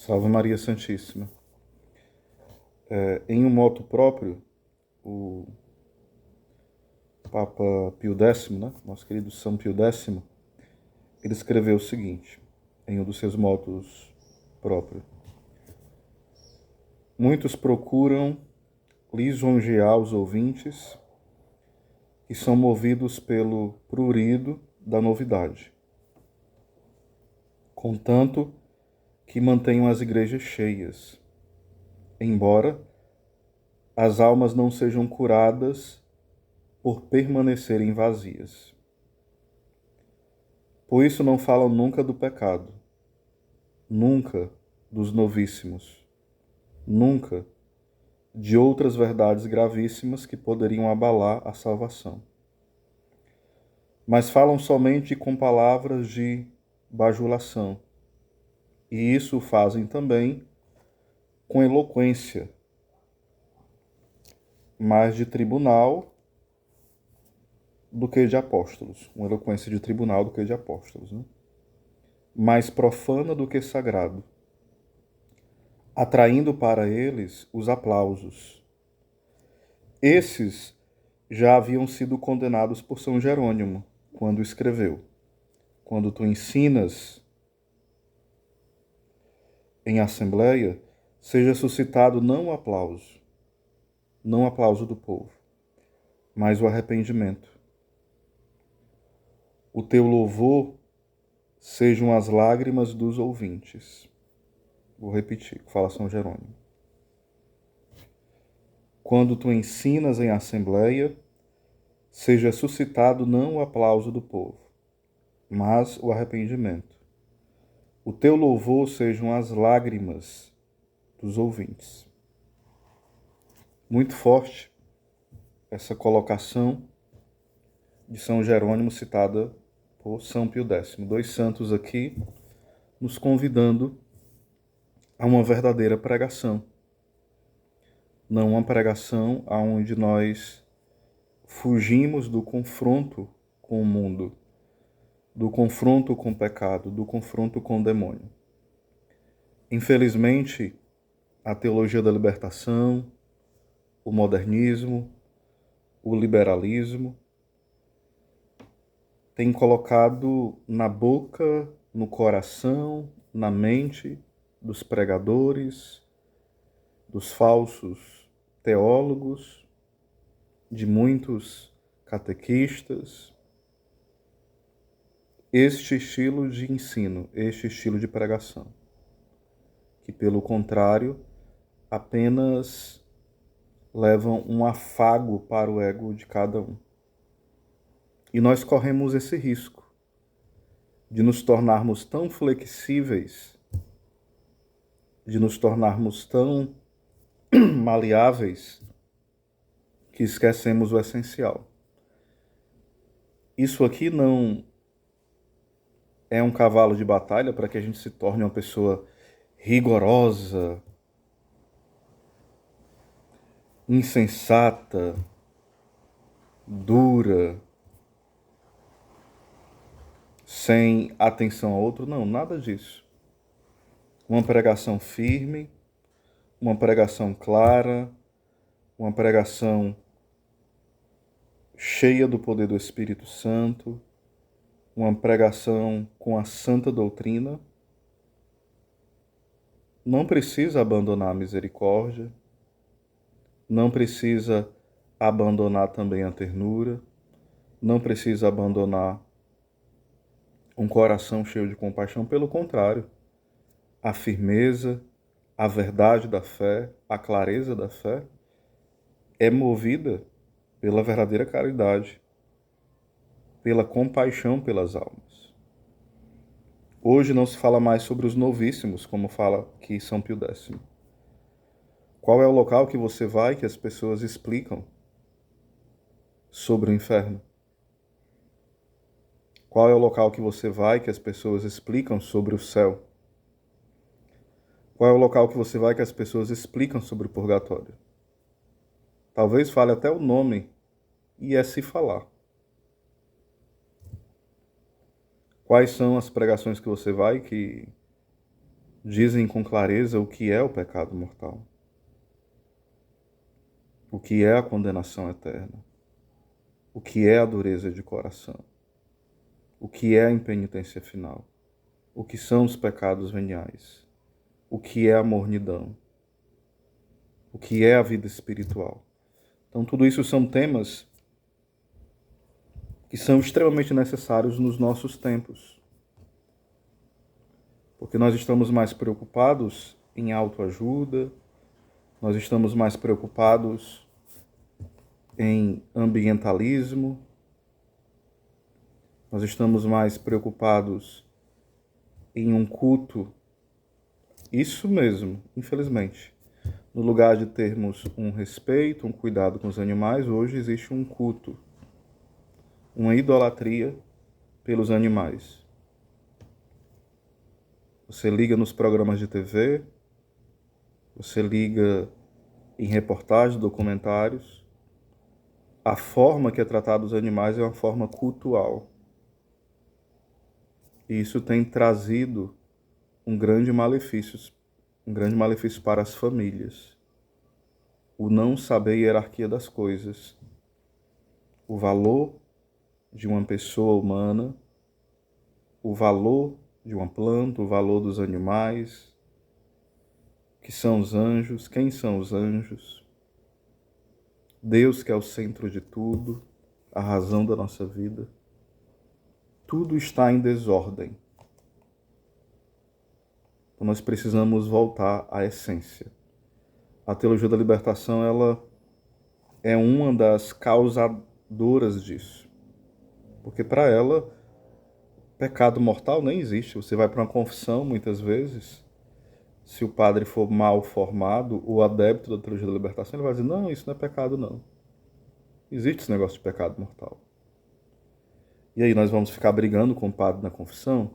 Salve Maria Santíssima. Em um motu próprio, o Papa Pio X, nosso querido São Pio X, ele escreveu o seguinte, em um dos seus motus próprios. Muitos procuram lisonjear os ouvintes que são movidos pelo prurido da novidade, contanto que mantenham as igrejas cheias, embora as almas não sejam curadas por permanecerem vazias. Por isso não falam nunca do pecado, nunca dos novíssimos, nunca de outras verdades gravíssimas que poderiam abalar a salvação. Mas falam somente com palavras de bajulação, e isso fazem também com eloquência, mais de tribunal do que de apóstolos. Uma eloquência de tribunal do que de apóstolos, mais profana do que sagrado, atraindo para eles os aplausos. Esses já haviam sido condenados por São Jerônimo, quando escreveu: quando tu ensinas em assembleia, seja suscitado não o aplauso do povo, mas o arrependimento. O teu louvor sejam as lágrimas dos ouvintes. Vou repetir, fala São Jerônimo. Quando tu ensinas em assembleia, seja suscitado não o aplauso do povo, mas o arrependimento. O teu louvor sejam as lágrimas dos ouvintes. Muito forte essa colocação de São Jerônimo citada por São Pio X. Dois santos aqui nos convidando a uma verdadeira pregação. Não uma pregação onde nós fugimos do confronto com o mundo, do confronto com o pecado, do confronto com o demônio. Infelizmente, a teologia da libertação, o modernismo, o liberalismo, tem colocado na boca, no coração, na mente dos pregadores, dos falsos teólogos, de muitos catequistas, este estilo de ensino, este estilo de pregação, que, pelo contrário, apenas levam um afago para o ego de cada um. E nós corremos esse risco de nos tornarmos tão flexíveis, de nos tornarmos tão maleáveis, que esquecemos o essencial. Isso aqui não é um cavalo de batalha para que a gente se torne uma pessoa rigorosa, insensata, dura, sem atenção a outro. Não, nada disso. Uma pregação firme, uma pregação clara, uma pregação cheia do poder do Espírito Santo, uma pregação com a santa doutrina. Não precisa abandonar a misericórdia, não precisa abandonar também a ternura, não precisa abandonar um coração cheio de compaixão. Pelo contrário, a firmeza, a verdade da fé, a clareza da fé é movida pela verdadeira caridade, pela compaixão pelas almas. Hoje não se fala mais sobre os novíssimos, como fala aqui São Pio X. Qual é o local que você vai que as pessoas explicam sobre o inferno? Qual é o local que você vai que as pessoas explicam sobre o céu? Qual é o local que você vai que as pessoas explicam sobre o purgatório? Talvez fale até o nome, e é se falar. Quais são as pregações que você vai que dizem com clareza o que é o pecado mortal, o que é a condenação eterna, o que é a dureza de coração, o que é a impenitência final, o que são os pecados veniais, o que é a mornidão, o que é a vida espiritual. Então, tudo isso são temas que são extremamente necessários nos nossos tempos, porque nós estamos mais preocupados em autoajuda, nós estamos mais preocupados em ambientalismo, nós estamos mais preocupados em um culto, isso mesmo, infelizmente. No lugar de termos um respeito, um cuidado com os animais, hoje existe um culto, uma idolatria pelos animais. Você liga nos programas de TV, você liga em reportagens, documentários, a forma que é tratado os animais é uma forma cultual. E isso tem trazido um grande malefício para as famílias. O não saber a hierarquia das coisas, o valor de uma pessoa humana, o valor de uma planta, o valor dos animais, que são os anjos, quem são os anjos, Deus que é o centro de tudo, a razão da nossa vida. Tudo está em desordem. Então nós precisamos voltar à essência. A teologia da libertação, ela é uma das causadoras disso. Porque para ela, pecado mortal nem existe. Você vai para uma confissão, muitas vezes, se o padre for mal formado, o adepto da teologia da libertação, ele vai dizer, não, isso não é pecado, não. Existe esse negócio de pecado mortal. E aí nós vamos ficar brigando com o padre na confissão?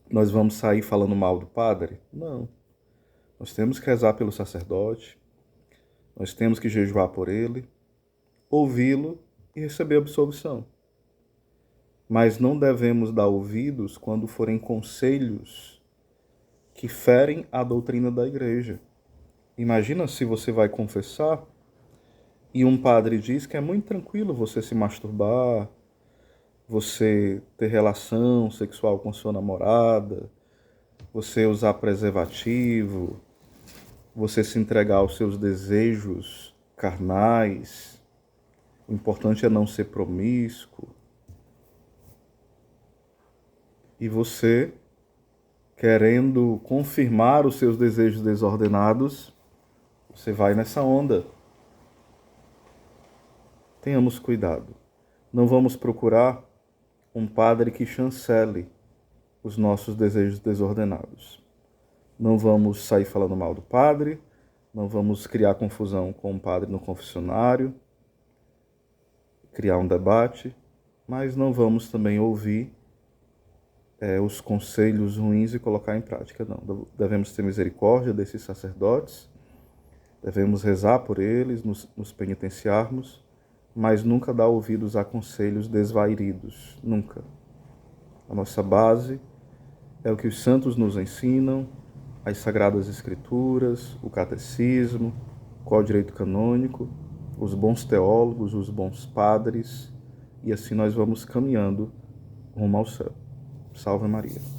Nós vamos sair falando mal do padre? Não. Nós temos que rezar pelo sacerdote, nós temos que jejuar por ele, ouvi-lo e receber absolvição. Mas não devemos dar ouvidos quando forem conselhos que ferem a doutrina da igreja. Imagina se você vai confessar e um padre diz que é muito tranquilo você se masturbar, você ter relação sexual com sua namorada, você usar preservativo, você se entregar aos seus desejos carnais. O importante é não ser promíscuo. E você, querendo confirmar os seus desejos desordenados, você vai nessa onda. Tenhamos cuidado. Não vamos procurar um padre que chancele os nossos desejos desordenados. Não vamos sair falando mal do padre, não vamos criar confusão com o padre no confessionário, criar um debate, mas não vamos também ouvir os conselhos ruins e colocar em prática, não. Devemos ter misericórdia desses sacerdotes, devemos rezar por eles, nos penitenciarmos, mas nunca dar ouvidos a conselhos desvairidos, nunca. A nossa base é o que os santos nos ensinam, as Sagradas Escrituras, o Catecismo, qual é o direito canônico, os bons teólogos, os bons padres, e assim nós vamos caminhando rumo ao céu. Salve Maria.